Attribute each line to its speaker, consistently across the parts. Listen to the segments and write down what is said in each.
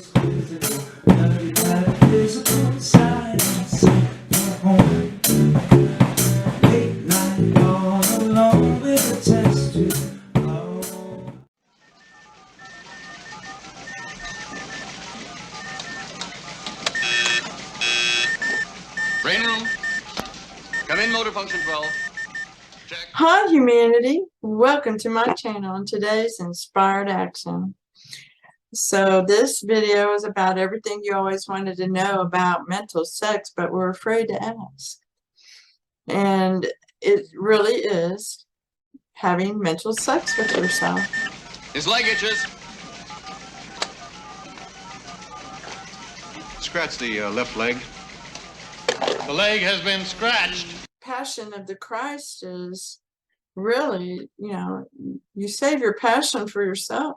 Speaker 1: was physical. Every time physical silence. Home. Late night all alone with a test tube. Oh.
Speaker 2: Brain room. Come in, motor function 12. Check.
Speaker 3: Hi humanity, welcome to my channel and today's Inspired Action. So this video is about everything you always wanted to know about mental sex but were afraid to ask. And it really is having mental sex with yourself.
Speaker 2: His leg itches.
Speaker 4: Scratch the left leg.
Speaker 5: The leg has been scratched.
Speaker 3: Passion of the Christ is really, you save your passion for yourself.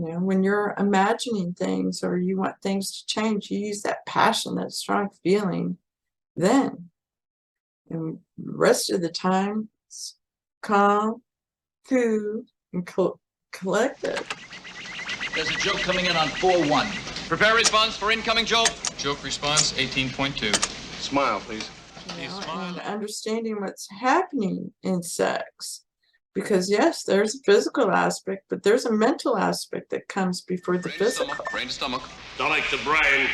Speaker 3: When you're imagining things or you want things to change, you use that passion, that strong feeling then. And the rest of the time, it's calm, cool, and collected.
Speaker 6: There's a joke coming in on 4-1.
Speaker 2: Prepare response for incoming joke.
Speaker 5: Joke response 18.2.
Speaker 4: Smile, please.
Speaker 3: And understanding what's happening in sex. Because yes, there's a physical aspect, but there's a mental aspect that comes before the physical.
Speaker 2: Brain to stomach.
Speaker 7: Stomach to brain.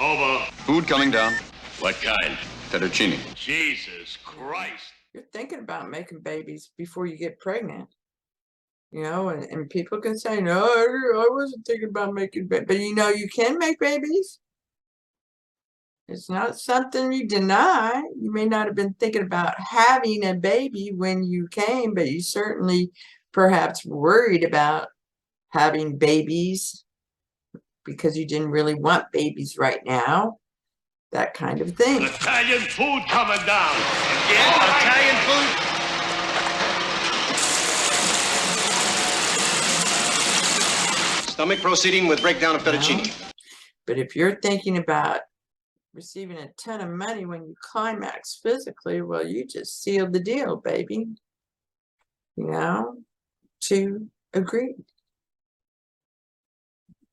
Speaker 7: Over.
Speaker 2: Food coming down.
Speaker 7: What kind?
Speaker 2: Fettuccine.
Speaker 7: Jesus Christ.
Speaker 3: You're thinking about making babies before you get pregnant. And people can say, no, I wasn't thinking about making babies. But you can make babies. It's not something you deny. You may not have been thinking about having a baby when you came, but you certainly perhaps worried about having babies because you didn't really want babies right now. That kind of thing.
Speaker 7: Italian food coming down.
Speaker 6: Again, Italian food?
Speaker 4: Stomach proceeding with breakdown of fettuccine.
Speaker 3: But if you're thinking about receiving a ton of money when you climax physically, well, you just sealed the deal, baby. To agree.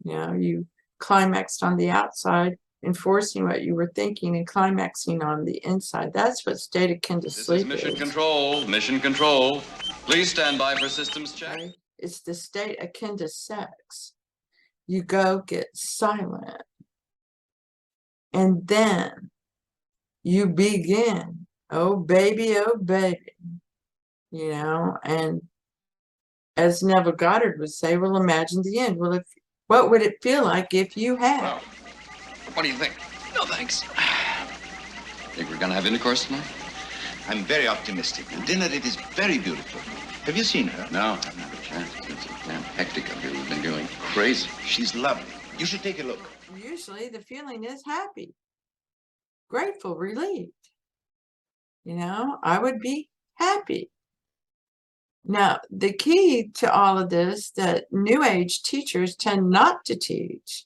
Speaker 3: You climaxed on the outside, enforcing what you were thinking and climaxing on the inside. That's what state akin to
Speaker 2: This
Speaker 3: sleep
Speaker 2: is mission control. Mission control. Please stand by for systems check.
Speaker 3: Right? It's the state akin to sex. You go get silent. And then you begin. Oh, baby, oh, baby. And as Neville Goddard would say, well, imagine the end. Well, what would it feel like if you had?
Speaker 2: Well, what do you think? No, thanks. Think we're gonna have intercourse tonight?
Speaker 8: I'm very optimistic. The dinner, it is very beautiful. Have you seen her?
Speaker 2: No, I've not had a chance. It's so damn hectic up here. We've been doing crazy.
Speaker 8: She's lovely. You should take a look.
Speaker 3: Usually the feeling is happy, grateful, relieved. I would be happy. Now, the key to all of this that New Age teachers tend not to teach,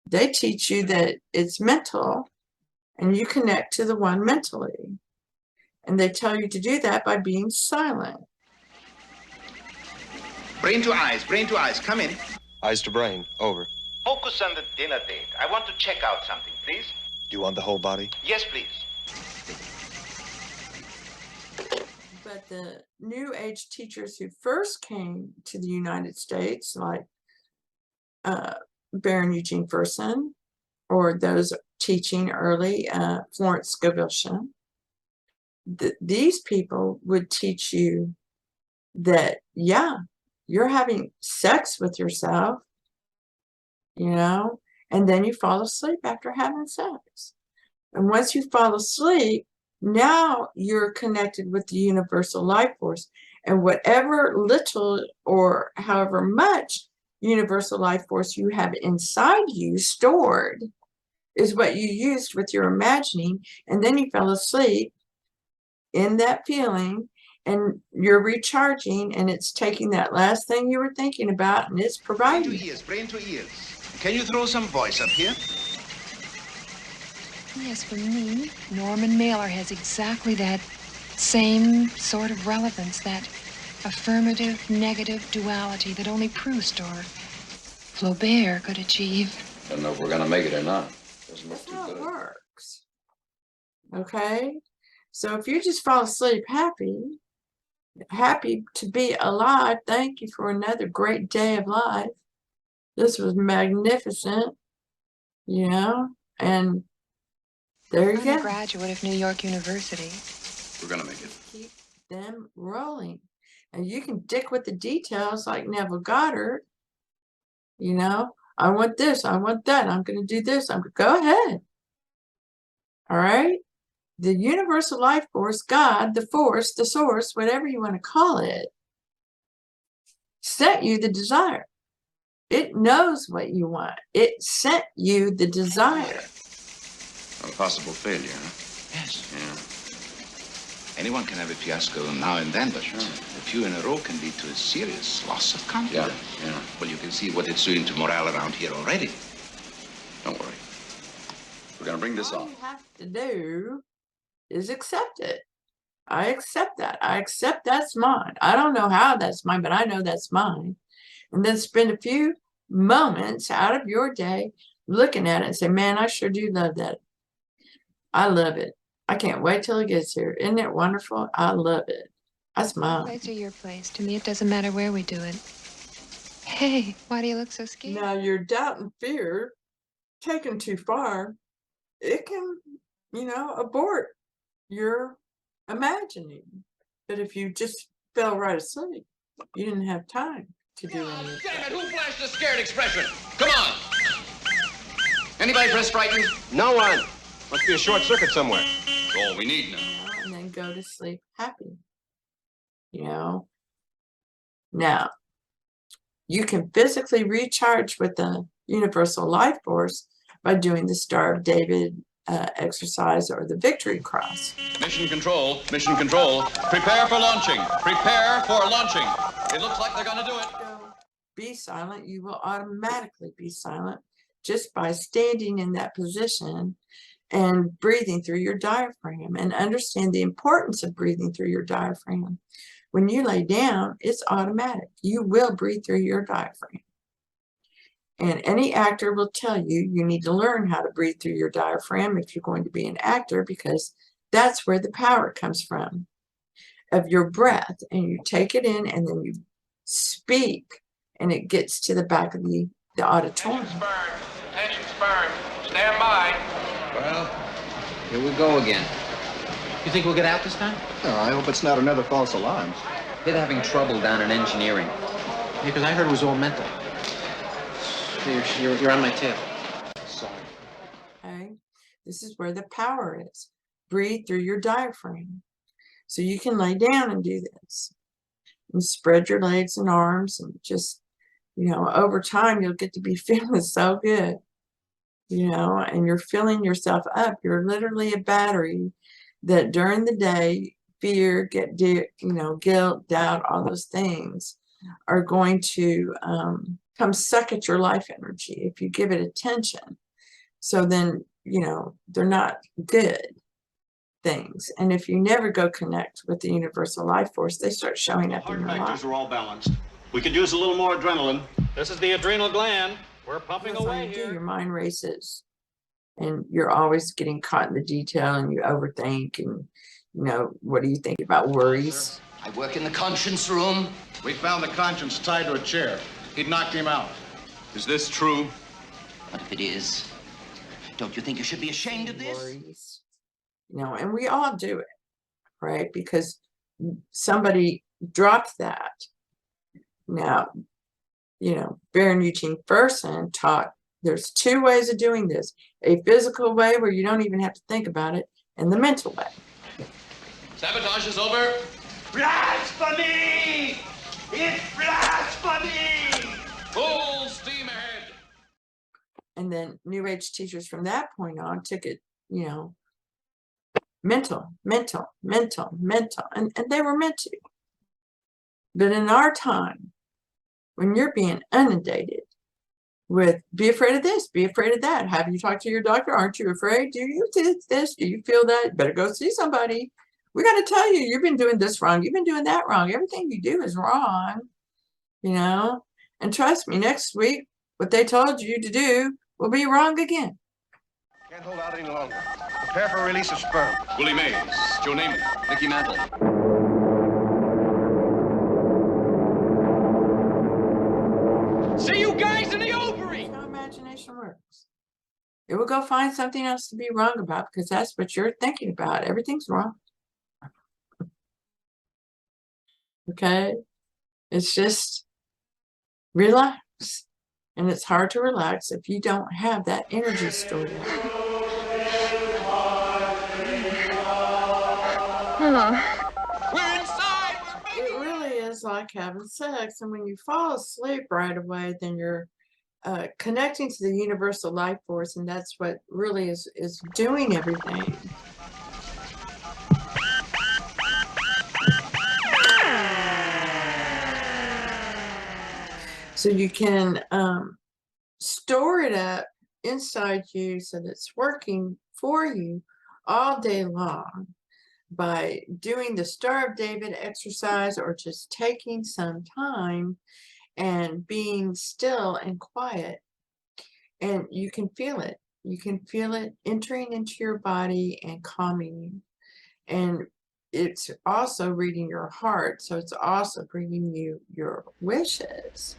Speaker 3: they teach you that it's mental and you connect to the one mentally. And they tell you to do that by being silent.
Speaker 8: Brain to eyes. Come in.
Speaker 4: Eyes to brain. Over.
Speaker 8: Focus on the dinner date. I want to check out something, please.
Speaker 4: Do you want the whole body?
Speaker 8: Yes, please.
Speaker 3: But the New Age teachers who first came to the United States, like Baron Eugene Fersen, or those teaching early, Florence Scovel, these people would teach you that, yeah, you're having sex with yourself, and then you fall asleep after having sex. And once you fall asleep, now you're connected with the universal life force. And whatever little or however much universal life force you have inside you stored is what you used with your imagining. And then you fell asleep in that feeling and you're recharging, and it's taking that last thing you were thinking about and it's providing.
Speaker 8: Brain to ears. Can you throw some voice up here?
Speaker 9: Yes, for me, Norman Mailer has exactly that same sort of relevance, that affirmative, negative duality that only Proust or Flaubert could achieve.
Speaker 2: I don't know if we're gonna make it or not. Doesn't look
Speaker 3: That's
Speaker 2: too
Speaker 3: how it
Speaker 2: good.
Speaker 3: works. Okay? So if you just fall asleep happy to be alive, thank you for another great day of life. This was magnificent, you know, and there you
Speaker 9: I'm a
Speaker 3: go.
Speaker 9: graduate of New York University.
Speaker 2: We're gonna make it.
Speaker 3: Keep them rolling. And you can dick with the details like Neville Goddard, you know. I want this, I want that, I'm going to do this. Go ahead. All right? The universal life force, God, the force, the source, whatever you want to call it, sent you the desire. It knows what you want. It sent you the desire.
Speaker 2: A possible failure, huh?
Speaker 8: Yes.
Speaker 2: Yeah.
Speaker 8: Anyone can have a fiasco now and then, but a few in a row can lead to a serious loss of confidence.
Speaker 2: Yeah.
Speaker 8: Well, you can see what it's doing to morale around here already.
Speaker 2: Don't worry. We're gonna bring this
Speaker 3: All
Speaker 2: off.
Speaker 3: you have to do is accept it. I accept that. I accept that's mine. I don't know how that's mine, but I know that's mine. And then spend a few moments out of your day looking at it and say, man, I sure do love that. I love it. I can't wait till it gets here. Isn't it wonderful? I love it. That's
Speaker 9: My
Speaker 3: mine.
Speaker 9: place or your place. To me, it doesn't matter where we do it. Hey, why do you look so scared?
Speaker 3: Now, your doubt and fear taken too far, it can, you know, abort your imagining. But if you just fell right asleep, you didn't have time to do any of
Speaker 6: Damn
Speaker 3: that.
Speaker 6: it, who flashed the scared expression? Come on.
Speaker 2: Anybody press frightened?
Speaker 4: No one. Must be a short circuit somewhere.
Speaker 2: That's all we need now.
Speaker 3: And then go to sleep happy. You know? Now, you can physically recharge with the universal life force by doing the Star of David exercise or the victory cross.
Speaker 5: Mission control. Prepare for launching. Prepare for launching. It looks like they're gonna do it.
Speaker 3: Be silent. You will automatically be silent just by standing in that position and breathing through your diaphragm, and understand the importance of breathing through your diaphragm. When you lay down, it's automatic. You will breathe through your diaphragm. And any actor will tell you, you need to learn how to breathe through your diaphragm if you're going to be an actor, because that's where the power comes from, of your breath. And you take it in and then you speak, and it gets to the back of the auditorium.
Speaker 6: Attention, Spurn. Stand by.
Speaker 10: Well, here we go again. You think we'll get out this time?
Speaker 4: Oh, I hope it's not another false alarm.
Speaker 10: They're having trouble down in engineering. Because I heard it was all mental. You're on my tail. Sorry.
Speaker 3: Okay, this is where the power is. Breathe through your diaphragm. So you can lay down and do this. And spread your legs and arms, and just, you know, over time you'll get to be feeling so good. You know, and you're filling yourself up. You're literally a battery that during the day, fear, guilt, doubt, all those things are going to come suck at your life energy if you give it attention. So then, you know, they're not good things. And if you never go connect with the universal life force, they start showing up in your life.
Speaker 7: are all balanced. We could use a little more adrenaline.
Speaker 5: This is the adrenal gland. We're pumping
Speaker 3: That's all
Speaker 5: away
Speaker 3: you do.
Speaker 5: here.
Speaker 3: Your mind races, and you're always getting caught in the detail, and you overthink, and you know, what do you think about worries?
Speaker 6: I work in the conscience room.
Speaker 4: We found the conscience tied to a chair. He'd knocked him out.
Speaker 7: Is this true?
Speaker 6: What if it is? Don't you think you should be ashamed of this?
Speaker 3: Worries, you know, and we all do it, right? Because somebody dropped that. Now, you know, Baron Eugene Fersen taught there's two ways of doing this: a physical way where you don't even have to think about it, and the mental way.
Speaker 6: Sabotage is over.
Speaker 7: Blasphemy! It's blasphemy!
Speaker 6: Full steam ahead.
Speaker 3: And then New Age teachers from that point on took it, you know, mental, and they were meant to. But in our time, when you're being inundated with be afraid of this, be afraid of that, have you talked to your doctor? Aren't you afraid? Do you do this? Do you feel that? Better go see somebody. We got to tell you, you've been doing this wrong. You've been doing that wrong. Everything you do is wrong, you know? And trust me, next week, what they told you to do will be wrong again.
Speaker 4: Can't hold out any longer. Prepare for release of sperm.
Speaker 5: Willie Mays, Joe Namath,
Speaker 2: Mickey Mantle.
Speaker 10: See you guys in the ovary!
Speaker 3: That's how imagination works. It will go find something else to be wrong about because that's what you're thinking about. Everything's wrong. Okay? It's just relax. And it's hard to relax if you don't have that energy stored up.
Speaker 10: We're inside!
Speaker 3: It really is like having sex. And when you fall asleep right away, then you're connecting to the universal life force. And that's what really is doing everything. So you can store it up inside you so that it's working for you all day long by doing the Star of David exercise or just taking some time and being still and quiet. And you can feel it. You can feel it entering into your body and calming you. And it's also reading your heart. So it's also bringing you your wishes.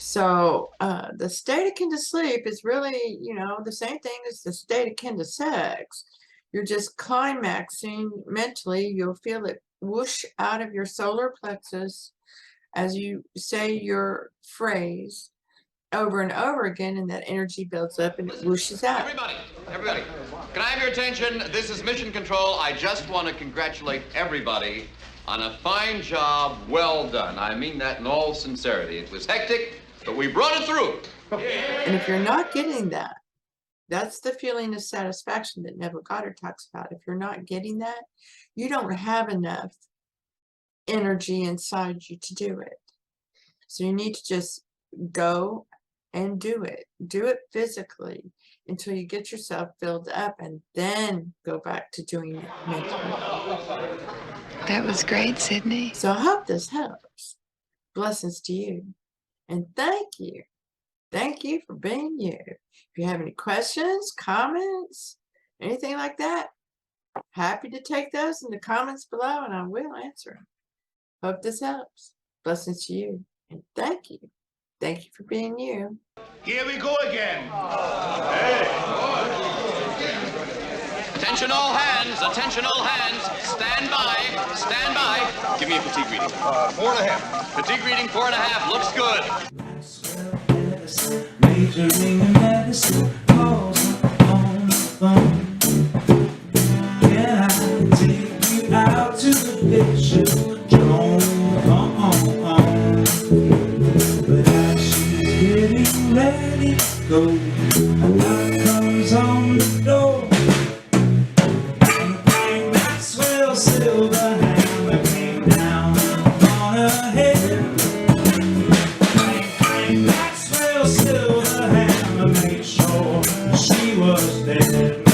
Speaker 3: So the state akin to sleep is really, you know, the same thing as the state akin to sex. You're just climaxing mentally. You'll feel it whoosh out of your solar plexus as you say your phrase over and over again, and that energy builds up and it whooshes out.
Speaker 2: Everybody, can I have your attention? This is Mission Control. I just want to congratulate everybody on a fine job, well done. I mean that in all sincerity. It was hectic, but we brought it through.
Speaker 3: And if you're not getting that, that's the feeling of satisfaction that Neville Goddard talks about. If you're not getting that, you don't have enough energy inside you to do it. So you need to just go and do it. Do it physically until you get yourself filled up and then go back to doing it mentally.
Speaker 9: That was great, Sydney.
Speaker 3: So I hope this helps. Blessings to you. And thank you. Thank you for being you. If you have any questions, comments, anything like that, happy to take those in the comments below and I will answer them. Hope this helps. Blessings to you. And thank you. Thank you for being you.
Speaker 7: Here we go again.
Speaker 5: Attention all hands, attention all hands. Stand by, stand by. Give me a fatigue reading.
Speaker 4: 4.5.
Speaker 5: Fatigue reading 4.5, looks good.
Speaker 1: Majoring in medicine, calls on the phone. Can I take you out to the picture drone? But as she's getting ready to go, a knock comes on the door. Bang, bang, Maxwell Silverhammer came down on her head. Bang, bang, Maxwell Silverhammer made sure she was dead.